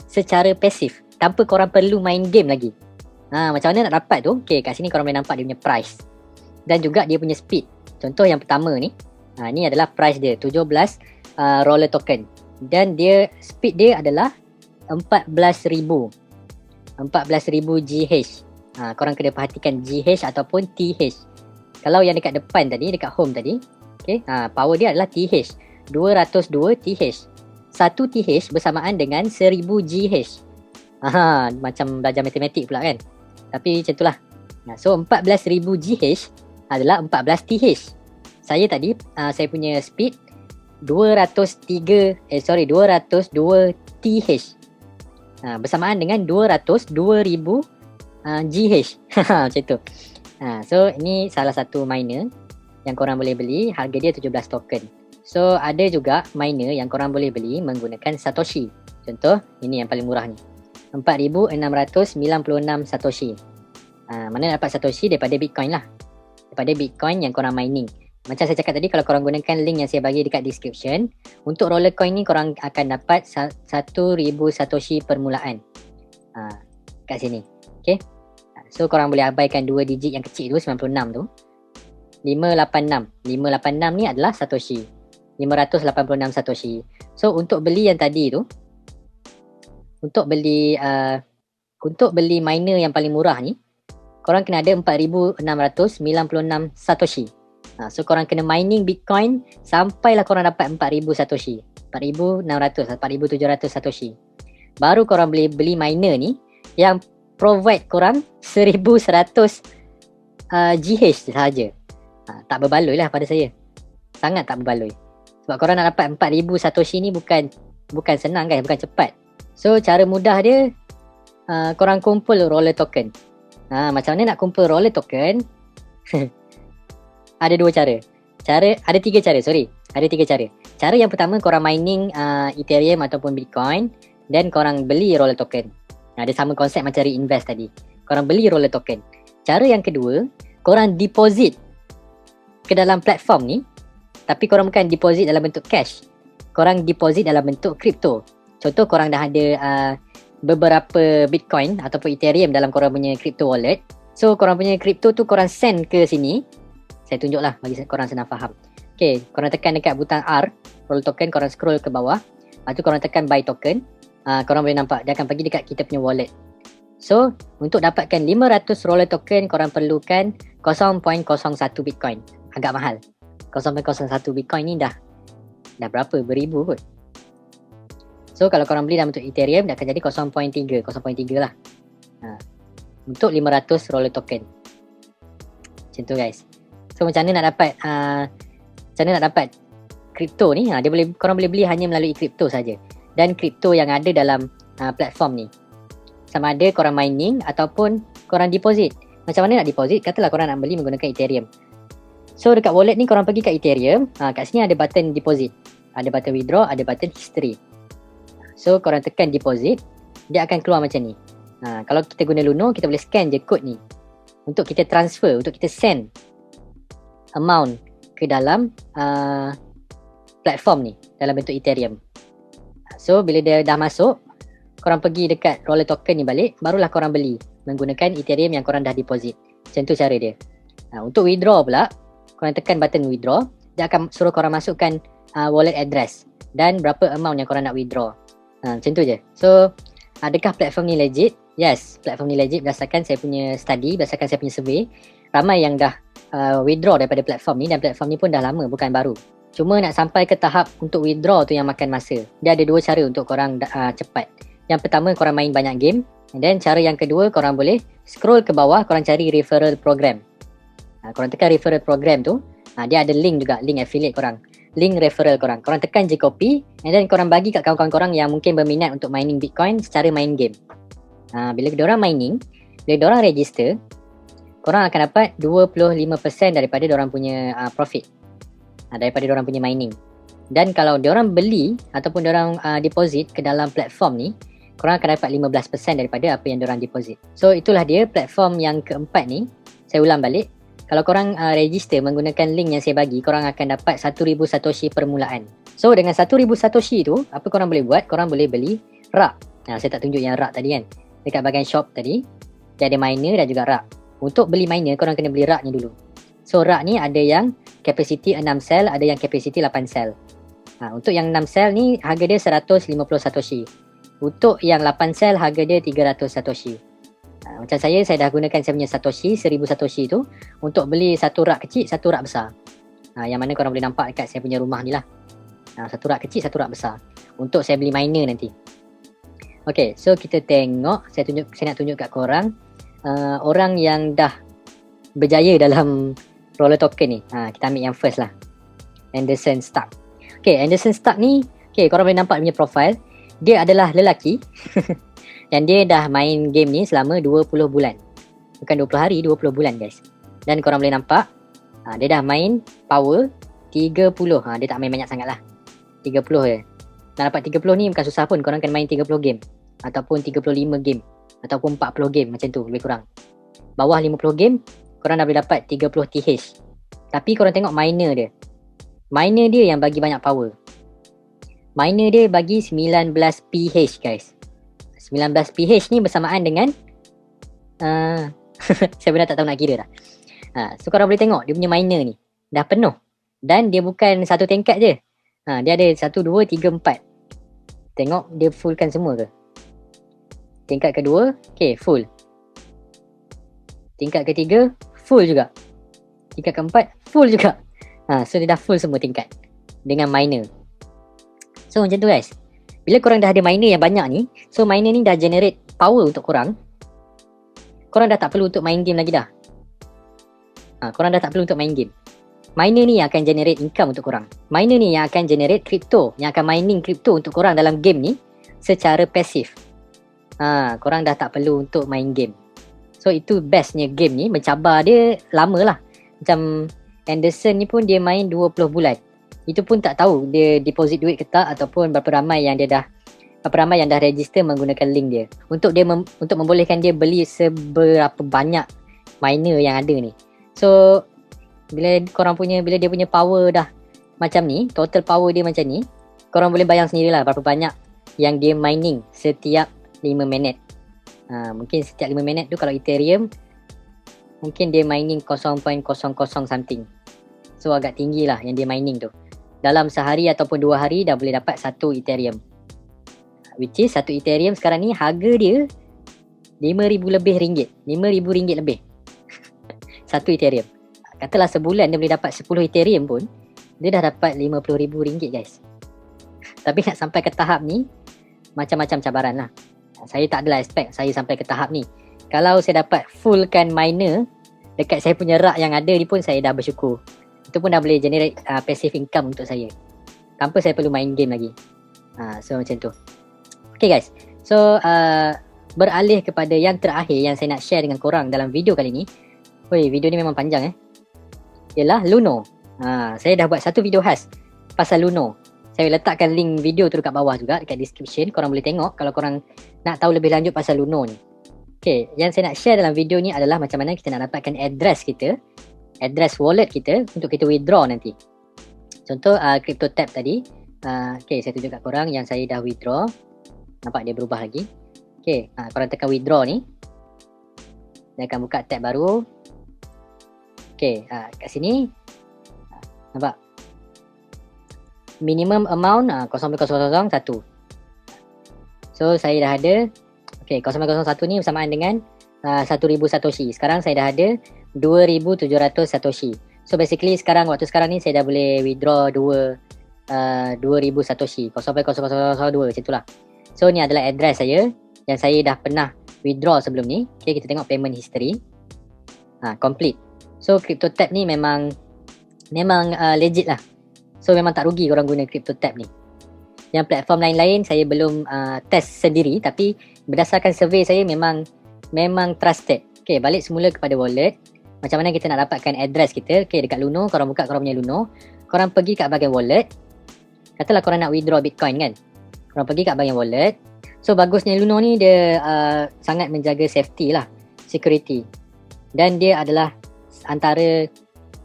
secara pasif, tanpa korang perlu main game lagi. Macam mana nak dapat tu? Okay, kat sini korang boleh nampak dia punya price dan juga dia punya speed. Contoh yang pertama ni, ni adalah price dia 17 roller token. Dan dia speed dia adalah 14,000 GH. Korang kena perhatikan GH ataupun TH. Kalau yang dekat depan tadi, dekat home tadi, okay, power dia adalah TH, 202 TH. 1 TH bersamaan dengan 1000 GH. Macam belajar matematik pula kan. Tapi macam itulah. So 14,000 GH adalah 14 TH. Saya tadi saya punya speed 202 TH. Bersamaan dengan 202,000 GH. Macam tu. So ini salah satu miner yang korang boleh beli, harga dia 17 token. So ada juga miner yang korang boleh beli menggunakan Satoshi. Contoh ini yang paling murah ni, 4,696 Satoshi. Mana dapat Satoshi? Daripada Bitcoin lah. Daripada Bitcoin yang korang mining. Macam saya cakap tadi, kalau korang gunakan link yang saya bagi dekat description, untuk roller coin ni korang akan dapat 1,000 Satoshi permulaan kat sini. Okay. So korang boleh abaikan 2 digit yang kecil tu, 96 tu. 586 ni adalah Satoshi, 586 Satoshi. So untuk beli yang tadi tu, untuk beli miner yang paling murah ni, korang kena ada 4,696 Satoshi. So korang kena mining Bitcoin sampailah korang dapat 4,000 Satoshi, 4,600, 4,700 Satoshi. Baru korang boleh beli miner ni yang provide korang 1,100 GH sahaja. Tak berbaloi lah pada saya. Sangat tak berbaloi. Sebab korang nak dapat 4,000 Satoshi ni bukan senang guys, bukan cepat. So cara mudah dia, korang kumpul roller token. Macam mana nak kumpul roller token? Ada tiga cara. Cara yang pertama, korang mining Ethereum ataupun Bitcoin, dan korang beli roller token. Dia sama konsep macam reinvest tadi. Korang beli roller token. Cara yang kedua, korang deposit ke dalam platform ni, tapi korang bukan deposit dalam bentuk cash. Korang deposit dalam bentuk kripto. Contoh korang dah ada beberapa Bitcoin ataupun Ethereum dalam korang punya crypto wallet. So korang punya kripto tu korang send ke sini. Saya tunjuk lah bagi korang senang faham. Okay, korang tekan dekat butang R, roll token, korang scroll ke bawah. Lepas tu korang tekan buy token. Korang boleh nampak dia akan pergi dekat kita punya wallet. So untuk dapatkan 500 roller token, korang perlukan 0.01 Bitcoin. Agak mahal. 0.01 Bitcoin ni dah berapa? Beribu kot. So kalau korang beli dalam bentuk Ethereum, dia akan jadi 0.3 lah. Untuk 500 roller token. Macam tu guys. So macam mana nak dapat kripto ni? Korang boleh beli hanya melalui kripto saja. Dan kripto yang ada dalam platform ni, sama ada korang mining ataupun korang deposit. Macam mana nak deposit? Katalah korang nak beli menggunakan Ethereum. So dekat wallet ni korang pergi kat Ethereum, kat sini ada button deposit, ada button withdraw, ada button history. So korang tekan deposit, dia akan keluar macam ni. Kalau kita guna Luno, kita boleh scan je kod ni untuk kita transfer, untuk kita send amount ke dalam platform ni dalam bentuk Ethereum. So bila dia dah masuk, korang pergi dekat roller token ni balik, barulah korang beli menggunakan Ethereum yang korang dah deposit. Macam tu cara dia. Untuk withdraw pula, korang tekan button withdraw, dia akan suruh korang masukkan wallet address dan berapa amount yang korang nak withdraw. Macam tu je. So adakah platform ni legit? Yes, platform ni legit berdasarkan saya punya study, berdasarkan saya punya survey. Ramai yang dah withdraw daripada platform ni, dan platform ni pun dah lama, bukan baru. Cuma nak sampai ke tahap untuk withdraw tu yang makan masa. Dia ada dua cara untuk korang cepat. Yang pertama, korang main banyak game. And then cara yang kedua, korang boleh scroll ke bawah, korang cari referral program. Korang tekan referral program tu, dia ada link juga, link affiliate korang, link referral korang. Korang tekan je copy, and then korang bagi kat kawan-kawan korang yang mungkin berminat untuk mining Bitcoin secara main game. Bila diorang mining, bila diorang register, korang akan dapat 25% daripada diorang punya profit, daripada diorang punya mining. Dan kalau diorang beli ataupun diorang deposit ke dalam platform ni, korang akan dapat 15% daripada apa yang diorang deposit. So itulah dia platform yang keempat ni. Saya ulang balik, kalau korang register menggunakan link yang saya bagi, korang akan dapat 1,000 Satoshi permulaan. So dengan 1,000 Satoshi tu, apa korang boleh buat? Korang boleh beli rak. Saya tak tunjuk yang rak tadi kan. Dekat bahagian shop tadi, dia ada miner dan juga rak. Untuk beli miner, korang kena beli rak ni dulu. So rak ni ada yang capacity 6 sel, ada yang capacity 8 sel. Untuk yang 6 sel ni, harga dia 150 Satoshi. Untuk yang 8 sel, harga dia 300 Satoshi. Macam saya dah gunakan saya punya Satoshi, 1,000 Satoshi tu untuk beli satu rak kecil, satu rak besar. Yang mana korang boleh nampak dekat saya punya rumah ni lah. Satu rak kecil, satu rak besar. Untuk saya beli miner nanti. Okay, so kita tengok, saya nak tunjuk kat korang orang yang dah berjaya dalam roller token ni. Kita ambil yang first lah, Anderson Stark. Okay, Anderson Stark ni, okay, korang boleh nampak dia punya profile. Dia adalah lelaki dan dia dah main game ni selama 20 bulan. Bukan 20 hari, 20 bulan guys. Dan korang boleh nampak dia dah main power 30. Dia tak main banyak sangat lah, 30 je. Nak dapat 30 ni bukan susah pun. Korang kena main 30 game ataupun 35 game ataupun 40 game, macam tu lebih kurang. Bawah 50 game korang dah boleh dapat 30 TH. Tapi korang tengok miner dia. Miner dia yang bagi banyak power. Miner dia bagi 19 PH guys. 19 PH ni bersamaan dengan saya benar tak tahu nak kira dah. So korang boleh tengok dia punya miner ni dah penuh. Dan dia bukan satu tingkat je. Dia ada 1, 2, 3, 4. Tengok dia fullkan semua ke? Tingkat kedua, okay, full. Tingkat ketiga, full juga. Tingkat keempat, full juga. So dia dah full semua tingkat dengan miner. So macam tu guys. Bila korang dah ada miner yang banyak ni, so miner ni dah generate power untuk korang. Korang dah tak perlu untuk main game lagi dah. Korang dah tak perlu untuk main game. Miner ni yang akan generate income untuk korang. Miner ni yang akan generate crypto, yang akan mining crypto untuk korang dalam game ni secara pasif. Korang dah tak perlu untuk main game. So itu bestnya game ni. Mencabar dia lama lah. Macam Anderson ni pun dia main 20 bulan. Itu pun tak tahu dia deposit duit ke tak, ataupun berapa ramai yang dah register menggunakan link dia. Untuk membolehkan dia beli seberapa banyak miner yang ada ni. So bila dia punya power dah macam ni, total power dia macam ni, korang boleh bayang sendirilah berapa banyak yang dia mining setiap 5 minit. Mungkin setiap 5 minit tu kalau Ethereum mungkin dia mining 0.00 something. So agak tinggi lah yang dia mining tu. Dalam sehari ataupun 2 hari dah boleh dapat 1 Ethereum. Which is 1 Ethereum sekarang ni harga dia RM5,000 lebih. RM5,000 lebih 1 Ethereum. Katalah sebulan dia boleh dapat 10 Ethereum pun, dia dah dapat RM50,000 guys. Tapi nak sampai ke tahap ni, macam-macam cabaran lah. Saya tak adalah expect saya sampai ke tahap ni. Kalau saya dapat fullkan miner dekat saya punya rak yang ada ni pun, saya dah bersyukur. Itu pun dah boleh generate passive income untuk saya. Tanpa saya perlu main game lagi. So macam tu. Okay guys. So beralih kepada yang terakhir yang saya nak share dengan korang dalam video kali ni. Video ni memang panjang ialah Luno. Saya dah buat satu video khas pasal Luno. Saya letakkan link video tu dekat bawah juga, dekat description. Korang boleh tengok kalau korang nak tahu lebih lanjut pasal Luno ni. Okay, yang saya nak share dalam video ni adalah macam mana kita nak dapatkan address kita, address wallet kita untuk kita withdraw nanti. Contoh CryptoTab tadi. Okay, saya tunjuk kat korang yang saya dah withdraw. Nampak dia berubah lagi. Okay, korang tekan withdraw ni, dia akan buka tab baru. Okay, kat sini nampak minimum amount 0.001. So saya dah ada, okay, 0.01 ni bersamaan dengan 1000 Satoshi. Sekarang saya dah ada 2700 Satoshi. So basically waktu sekarang ni saya dah boleh withdraw 2000 Satoshi, 0.0002 macam tu lah. So ni adalah address saya yang saya dah pernah withdraw sebelum ni. Okay, kita tengok payment history. Complete. So CryptoTab ni memang legit lah. So memang tak rugi korang guna CryptoTab ni. Yang platform lain-lain saya belum test sendiri, tapi berdasarkan survey saya memang trusted. Okay, balik semula kepada wallet. Macam mana kita nak dapatkan address kita? Okay, dekat Luno, korang buka korang punya Luno. Korang pergi kat bahagian wallet. Katalah korang nak withdraw Bitcoin kan. Korang pergi kat bahagian wallet. So bagusnya Luno ni dia sangat menjaga safety lah, security. Dan dia adalah antara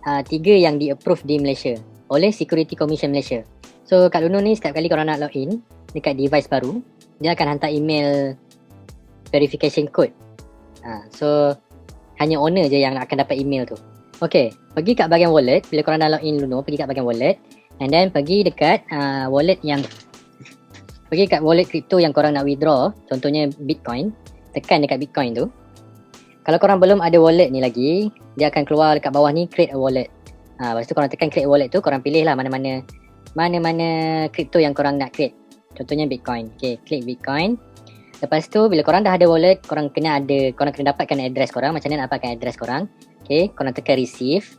3 yang di-approve di Malaysia oleh Security Commission Malaysia. So kat Luno ni setiap kali korang nak login dekat device baru, dia akan hantar email verification code. So hanya owner je yang akan dapat email tu. Okay, pergi kat bahagian wallet. Bila korang dah login Luno, pergi kat bahagian wallet, and then pergi dekat pergi kat wallet crypto yang korang nak withdraw. Contohnya Bitcoin. Tekan dekat Bitcoin tu. Kalau korang belum ada wallet ni lagi, dia akan keluar dekat bawah ni, create a wallet. Lepas tu korang tekan create a wallet tu, korang pilih lah mana crypto yang korang nak create. Contohnya Bitcoin. Okay, klik Bitcoin. Lepas tu bila korang dah ada wallet, korang kena dapatkan address korang. Macam mana nak dapatkan address korang? Okay, korang tekan receive.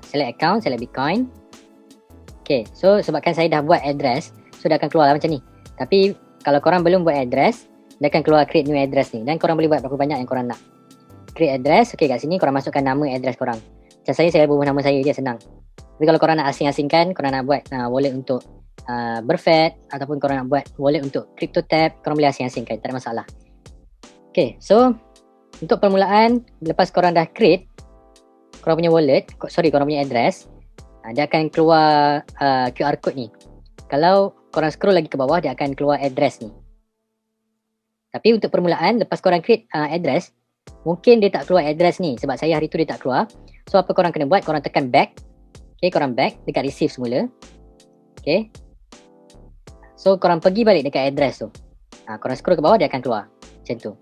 Select account, select Bitcoin. Okay, so sebabkan saya dah buat address, so dah akan keluar lah macam ni. Tapi kalau korang belum buat address, dia akan keluar create new address ni. Dan korang boleh buat berapa banyak yang korang nak. Create address, okay kat sini korang masukkan nama address korang. Macam saya ubah nama saya je, senang. Tapi kalau korang nak asing-asingkan, korang nak buat wallet untuk Berfed ataupun korang nak buat wallet untuk CryptoTab, korang boleh asing-asingkan, tak ada masalah. Okay, so untuk permulaan, lepas korang dah create korang punya wallet, korang punya address, dia akan keluar QR code ni. Kalau korang scroll lagi ke bawah, dia akan keluar address ni. Tapi untuk permulaan, lepas korang create address, mungkin dia tak keluar address ni. Sebab saya hari tu dia tak keluar. So apa korang kena buat, korang tekan back. Okay, korang back dekat receive semula. Okay, so korang pergi balik dekat address tu. Korang scroll ke bawah, dia akan keluar macam tu.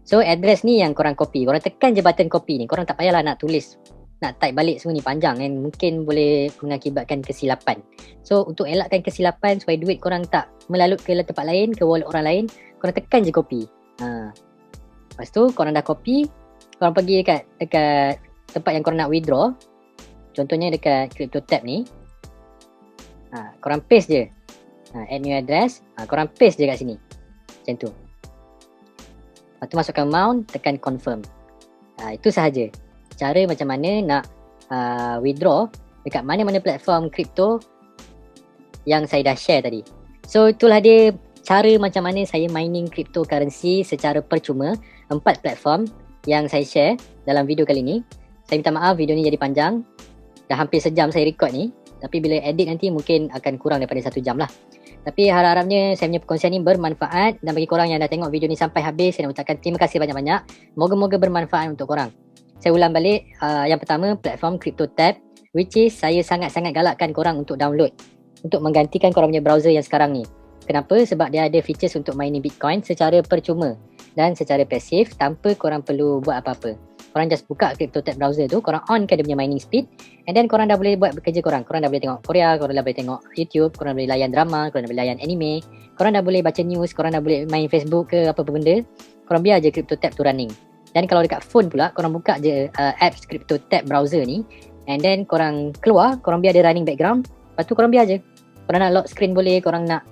So address ni yang korang copy. Korang tekan je button copy ni. Korang tak payahlah nak tulis, nak type balik semua ni panjang kan. Mungkin boleh mengakibatkan kesilapan. So untuk elakkan kesilapan, supaya duit korang tak melalut ke tempat lain, ke wallet orang lain, korang tekan je copy. Lepas tu korang dah copy, korang pergi dekat tempat yang korang nak withdraw. Contohnya dekat CryptoTab ni. Korang paste je. Add new address. Korang paste je kat sini. Macam tu. Lepas tu masukkan amount, tekan confirm. Itu sahaja. Cara macam mana nak withdraw dekat mana-mana platform crypto yang saya dah share tadi. So itulah dia cara macam mana saya mining cryptocurrency secara percuma. 4 platform yang saya share dalam video kali ni. Saya minta maaf video ni jadi panjang. Dah hampir sejam saya record ni. Tapi bila edit nanti mungkin akan kurang daripada 1 jam lah. Tapi harap-harapnya saya punya perkongsian ni bermanfaat. Dan bagi korang yang dah tengok video ni sampai habis, saya nak ucapkan terima kasih banyak-banyak. Moga-moga bermanfaat untuk korang. Saya ulang balik, yang pertama platform CryptoTab, which is saya sangat-sangat galakkan korang untuk download, untuk menggantikan korang punya browser yang sekarang ni. Kenapa? Sebab dia ada features untuk mining Bitcoin secara percuma dan secara pasif tanpa korang perlu buat apa-apa. Korang just buka CryptoTab browser tu, korang onkan dia punya mining speed, and then korang dah boleh buat kerja korang. Korang dah boleh tengok Korea, korang dah boleh tengok YouTube, korang boleh layan drama, korang dah boleh layan anime, korang dah boleh baca news, korang dah boleh main Facebook ke apa-apa benda. Korang biar je CryptoTab tu running. Dan kalau dekat phone pula, korang buka je apps CryptoTab browser ni, and then korang keluar, korang biar dia running background. Lepas tu korang biar je. Korang nak lock screen boleh, korang nak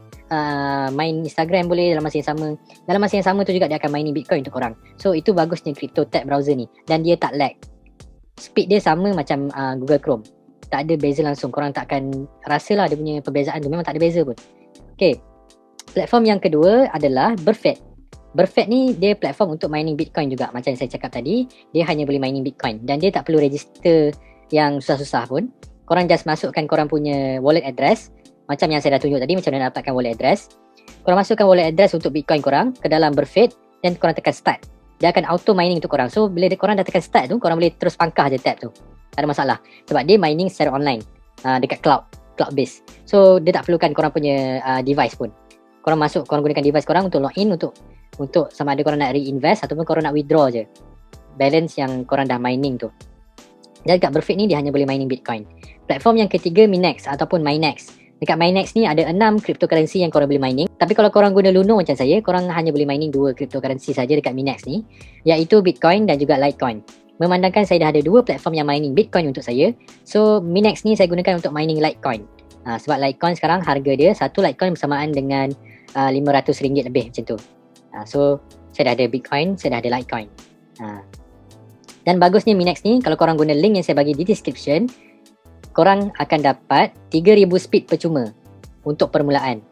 main Instagram boleh dalam masa yang sama. Dalam masa yang sama tu juga dia akan mining Bitcoin untuk korang. So itu bagusnya CryptoTab browser ni. Dan dia tak lag. Speed dia sama macam Google Chrome. Tak ada beza langsung. Korang tak akan rasa lah dia punya perbezaan tu. Memang tak ada beza pun. Okay, platform yang kedua adalah Berfed. Berfed ni dia platform untuk mining Bitcoin juga. Macam yang saya cakap tadi, dia hanya boleh mining Bitcoin. Dan dia tak perlu register yang susah-susah pun. Korang just masukkan korang punya wallet address. Macam yang saya dah tunjuk tadi, macam mana nak dapatkan wallet address. Korang masukkan wallet address untuk Bitcoin korang ke dalam Berfed, dan korang tekan start. Dia akan auto mining untuk korang. So bila korang dah tekan start tu, korang boleh terus pangkah je tab tu. Tak ada masalah. Sebab dia mining secara online, dekat cloud base. So dia tak perlukan korang punya device pun. Korang masuk, korang gunakan device korang untuk login, untuk sama ada korang nak reinvest ataupun korang nak withdraw je balance yang korang dah mining tu. Dan dekat Berfed ni dia hanya boleh mining Bitcoin. Platform yang ketiga Minex ataupun Minex. Dekat Minex ni ada 6 cryptocurrency yang korang boleh mining. Tapi kalau korang guna Luno macam saya, korang hanya boleh mining 2 cryptocurrency saja dekat Minex ni, iaitu Bitcoin dan juga Litecoin. Memandangkan saya dah ada 2 platform yang mining Bitcoin untuk saya, so Minex ni saya gunakan untuk mining Litecoin. Sebab Litecoin sekarang harga dia, satu Litecoin bersamaan dengan RM500 lebih macam tu. So saya dah ada Bitcoin, saya dah ada Litecoin. Dan bagusnya Minex ni, kalau korang guna link yang saya bagi di description, korang akan dapat 3000 speed percuma untuk permulaan.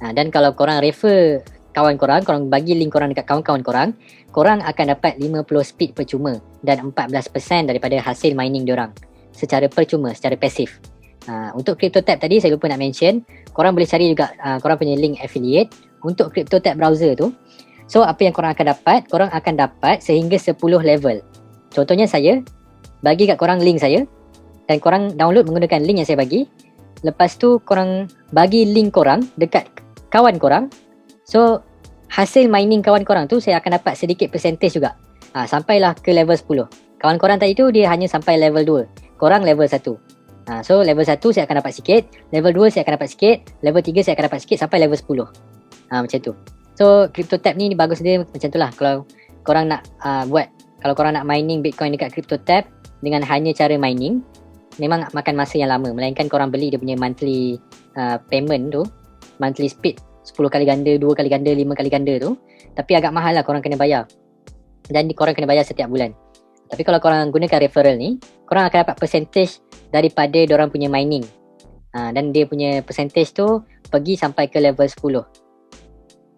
Dan kalau korang refer kawan korang, korang bagi link korang dekat kawan-kawan korang, korang akan dapat 50 speed percuma dan 14% daripada hasil mining diorang secara percuma, secara pasif. Untuk CryptoTab tadi saya lupa nak mention, korang boleh cari juga korang punya link affiliate untuk CryptoTab browser tu. So apa yang korang akan dapat? Korang akan dapat sehingga 10 level. Contohnya saya bagi kat korang link saya, dan korang download menggunakan link yang saya bagi. Lepas tu korang bagi link korang dekat kawan korang. So hasil mining kawan korang tu saya akan dapat sedikit percentage juga. Sampailah ke level 10. Kawan korang tadi tu dia hanya sampai level 2. Korang level 1. So level 1 saya akan dapat sikit, level 2 saya akan dapat sikit, level 3 saya akan dapat sikit sampai level 10. Macam tu. So So CryptoTab ni bagus dia macam tu lah. Kalau korang nak kalau korang nak mining Bitcoin dekat CryptoTab dengan hanya cara mining, memang makan masa yang lama. Melainkan korang beli dia punya monthly payment tu, monthly speed 10 kali ganda, 2 kali ganda, 5 kali ganda tu. Tapi agak mahal lah, korang kena bayar. Dan korang kena bayar setiap bulan. Tapi kalau korang gunakan referral ni, korang akan dapat percentage daripada dorang punya mining. Dan dia punya percentage tu pergi sampai ke level 10.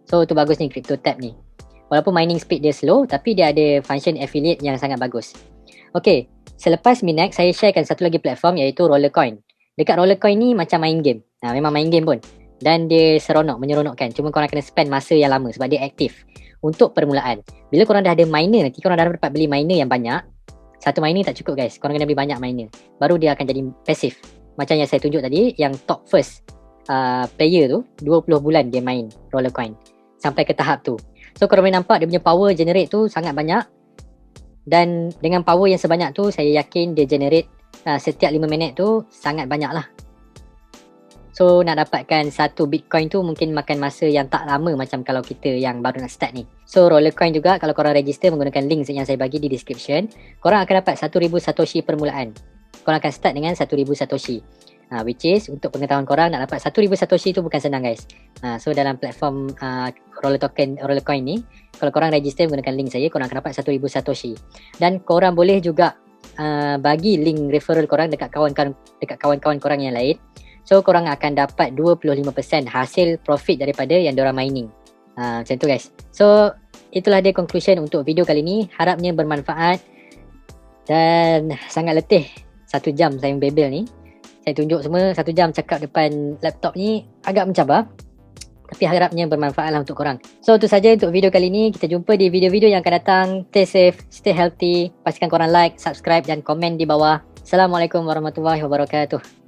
So tu bagus ni CryptoTab ni. Walaupun mining speed dia slow, tapi dia ada function affiliate yang sangat bagus. Okay, selepas Minax, saya sharekan satu lagi platform iaitu Rollercoin. Dekat Rollercoin ni macam main game. Memang main game pun. Dan dia menyeronokkan. Cuma korang kena spend masa yang lama sebab dia aktif. Untuk permulaan, bila korang dah ada miner nanti, korang dah dapat beli miner yang banyak. Satu miner tak cukup guys, korang kena beli banyak miner. Baru dia akan jadi pasif. Macam yang saya tunjuk tadi, yang top first player tu 20 bulan dia main Rollercoin sampai ke tahap tu. So korang boleh nampak dia punya power generate tu sangat banyak. Dan dengan power yang sebanyak tu, saya yakin dia generate setiap 5 minit tu sangat banyak lah. So nak dapatkan satu Bitcoin tu mungkin makan masa yang tak lama macam kalau kita yang baru nak start ni. So Rollercoin juga, kalau korang register menggunakan link yang saya bagi di description, korang akan dapat 1000 Satoshi permulaan. Korang akan start dengan 1000 Satoshi. Which is, untuk pengetahuan korang, nak dapat 1000 Satoshi tu bukan senang guys. So dalam platform Rollercoin ni, kalau korang register menggunakan link saya, korang akan dapat 1000 Satoshi. Dan korang boleh juga bagi link referral korang dekat kawan-kawan korang yang lain. So korang akan dapat 25% hasil profit daripada yang diorang mining. Macam tu guys. So itulah dia conclusion untuk video kali ni. Harapnya bermanfaat. Dan sangat letih 1 jam saya membebel ni. Saya tunjuk semua 1 jam cakap depan laptop ni agak mencabar. Tapi harapnya bermanfaat lah untuk korang. So itu saja untuk video kali ni. Kita jumpa di video-video yang akan datang. Stay safe, stay healthy. Pastikan korang like, subscribe dan komen di bawah. Assalamualaikum warahmatullahi wabarakatuh.